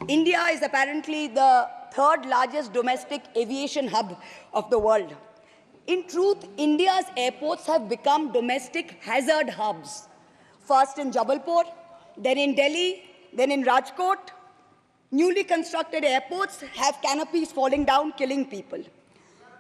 India is apparently the third largest domestic aviation hub of the world. In truth, India's airports have become domestic hazard hubs. First in Jabalpur, then in Delhi, then in Rajkot. Newly constructed airports have canopies falling down, killing people.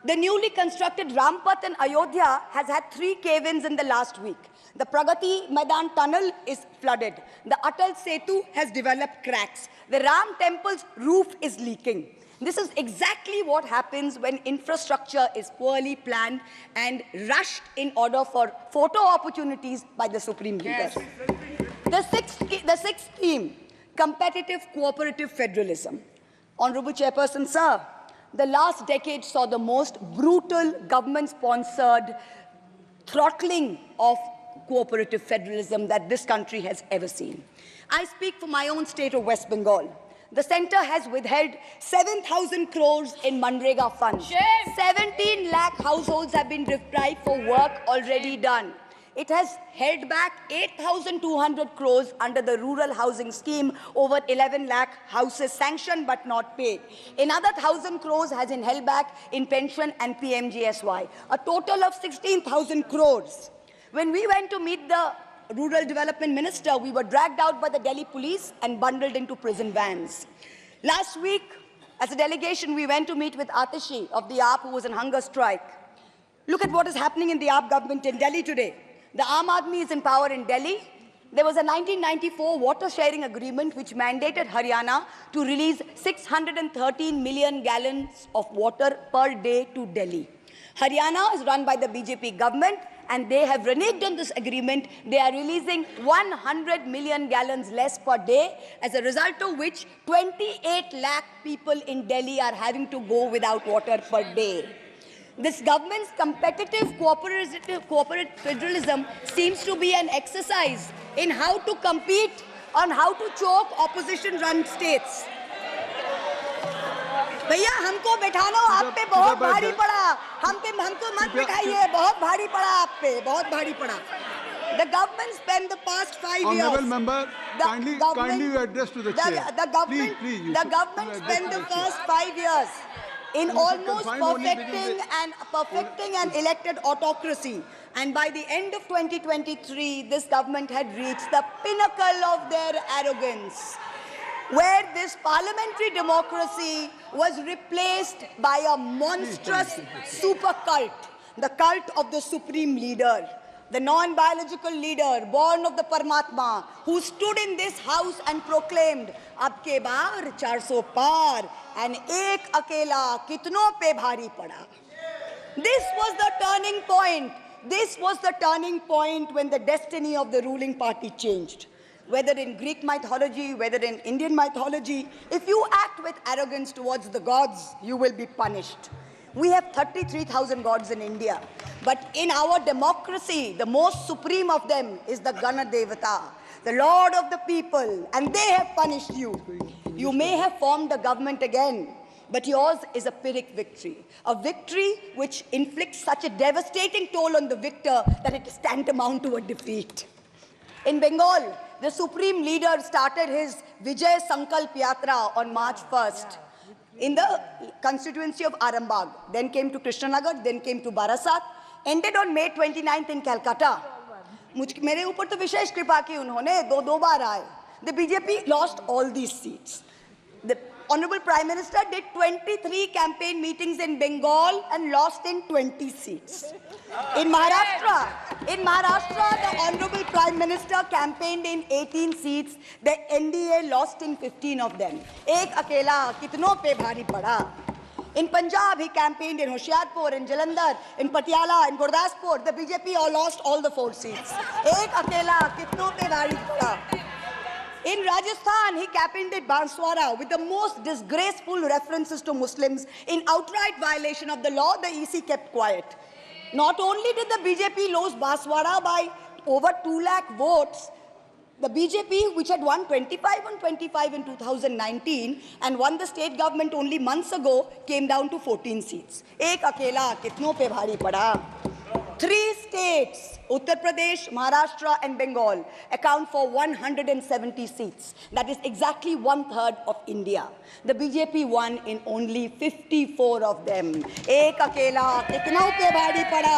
The newly constructed Rampath in Ayodhya has had 3 cave-ins in the last week. The Pragati Maidan tunnel is flooded. The Atal Setu has developed cracks. The Ram temple's roof is leaking. This is exactly what happens when infrastructure is poorly planned and rushed in order for photo opportunities by the supreme leaders. The sixth theme, competitive cooperative federalism. Honorable Chairperson, sir, the last decade saw the most brutal government-sponsored throttling of cooperative federalism that this country has ever seen. I speak for my own state of West Bengal. The centre has withheld 7,000 crores in Manrega funds. 17 lakh households have been deprived for work already done. It has held back 8,200 crores under the rural housing scheme, over 11 lakh houses sanctioned but not paid. Another 1,000 crores has been held back in pension and PMGSY. A total of 16,000 crores. When we went to meet the Rural Development Minister, we were dragged out by the Delhi police and bundled into prison vans. Last week, as a delegation, we went to meet with Atishi of the AAP, who was on hunger strike. Look at what is happening in the AAP government in Delhi today. The Aam Aadmi is in power in Delhi. There was a 1994 water sharing agreement which mandated Haryana to release 613 million gallons of water per day to Delhi. Haryana is run by the BJP government, and they have reneged on this agreement. They are releasing 100 million gallons less per day, as a result of which 28 lakh people in Delhi are having to go without water per day. This government's competitive cooperative federalism seems to be an exercise in how to compete on how to choke opposition-run states. भैया हमको बैठाना आप पे बहुत भारी पड़ा, हमको मत बैठाइए, बहुत भारी पड़ा आप पे, बहुत भारी पड़ा. The government spent the past 5 years. Honourable member, kindly address to the chair. The government spent the first 5 years in almost perfecting an elected autocracy. And by the end of 2023, this government had reached the pinnacle of their arrogance, where this parliamentary democracy was replaced by a monstrous super cult, the cult of the supreme leader, the non-biological leader, born of the Paramatma, who stood in this house and proclaimed, "Ab ke baar 400 par, and ek akela kitno pe bhari pada." This was the turning point. This was the turning point when the destiny of the ruling party changed. Whether in Greek mythology, whether in Indian mythology, if you act with arrogance towards the gods, you will be punished. We have 33,000 gods in India, but in our democracy, the most supreme of them is the Gana Devata, the Lord of the people, and they have punished you. You may have formed a government again, but yours is a Pyrrhic victory, a victory which inflicts such a devastating toll on the victor that it is tantamount to a defeat. In Bengal, the supreme leader started his Vijay Sankalp Yatra on March 1st in the constituency of Arambagh, then came to Krishnanagar, then came to Barasat, ended on May 29th in Calcutta. मेरे ऊपर तो विशेष कृपा की उन्होंने, दो बार आए. The BJP lost all these seats. The Honorable Prime Minister did 23 campaign meetings in Bengal and lost in 20 seats. In Maharashtra, the Honorable Prime Minister campaigned in 18 seats. The NDA lost in 15 of them. Ek akela kitno pe bhari pada. In Punjab, he campaigned in Hoshiarpur, in Jalandhar, in Patiala, in Gurdaspur. The BJP lost all the 4 seats. Ek akela kitno pe bhari pada. In Rajasthan, he campaigned at Banswara with the most disgraceful references to Muslims. In outright violation of the law, the EC kept quiet. Not only did the BJP lose Banswara by over 2 lakh votes, the BJP, which had won 25 on 25 in 2019 and won the state government only months ago, came down to 14 seats. Ek akela kitno pe bhari pada. 3 states, Uttar Pradesh, Maharashtra and Bengal, account for 170 seats. That is exactly 1/3 of India. The BJP won in only 54 of them. Ek akela, kitnao pe bhari pada.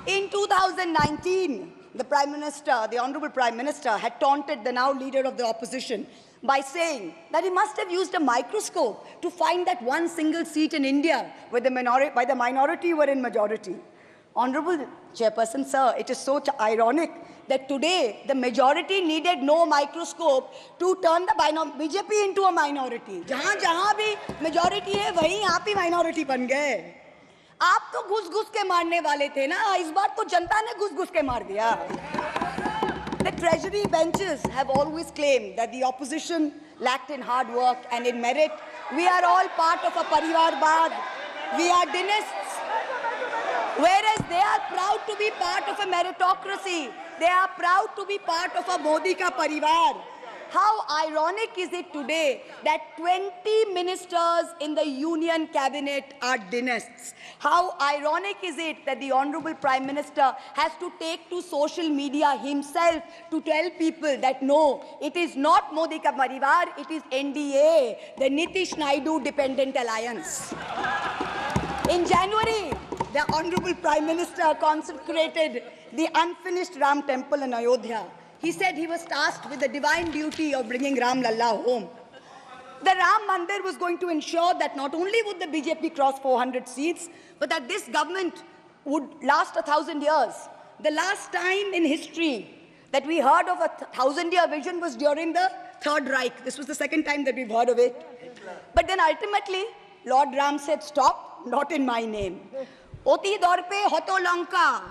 In 2019, the Prime Minister, the Honorable Prime Minister, had taunted the now leader of the opposition by saying that he must have used a microscope to find that one single seat in India where the minority were in majority. Honorable Chairperson, sir, it is so ironic that today the majority needed no microscope to turn the BJP into a minority. जहाँ भी majority है, वहीं आप ही minority बन गए. आप तो घुस-घुस के मारने वाले थे ना, इस बार तो जनता ने घुस-घुस के मार दिया. The treasury benches have always claimed that the opposition lacked in hard work and in merit. We are all part of a Parivarvad. We are dynasts. Whereas they are proud to be part of a meritocracy. They are proud to be part of a Modi ka Parivar. How ironic is it today that 20 ministers in the union cabinet are dynasts? How ironic is it that the Honorable Prime Minister has to take to social media himself to tell people that no, it is not Modi ka Parivar, it is NDA, the Nitish Naidu Dependent Alliance. In January, the Honorable Prime Minister consecrated the unfinished Ram temple in Ayodhya. He said he was tasked with the divine duty of bringing Ram Lalla home. The Ram Mandir was going to ensure that not only would the BJP cross 400 seats, but that this government would last 1,000 years. The last time in history that we heard of a 1,000-year vision was during the Third Reich. This was the second time that we've heard of it. But then ultimately, Lord Ram said, stop, not in my name. Oti dorpe hoto Lanka.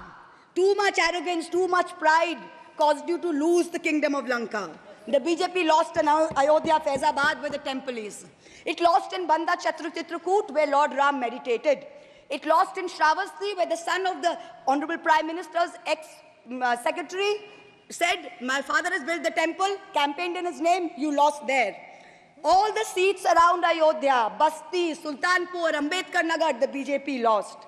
Too much arrogance, too much pride caused you to lose the kingdom of Lanka. The BJP lost in Ayodhya, Faizabad, where the temple is. It lost in Banda Chitrakoot, where Lord Ram meditated. It lost in Shravasti, where the son of the Honorable Prime Minister's ex-secretary said, my father has built the temple, campaigned in his name, you lost there. All the seats around Ayodhya, Basti, Sultanpur, Ambedkar Nagar, the BJP lost.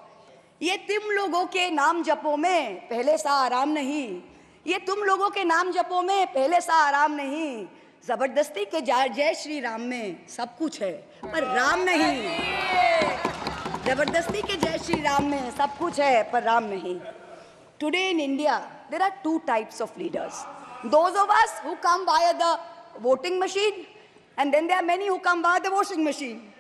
ये तुम लोगों के नाम जपों में पहले सा आराम नहीं. ये तुम लोगों के नाम जपों में पहले सा आराम नहीं. जबरदस्ती के जय श्री राम में सब कुछ है पर राम नहीं. जबरदस्ती के जय श्री राम में सब कुछ है पर राम नहीं. Today in India, there are two types of leaders. Those of us who come via the voting machine, and then there are many who come via the washing machine.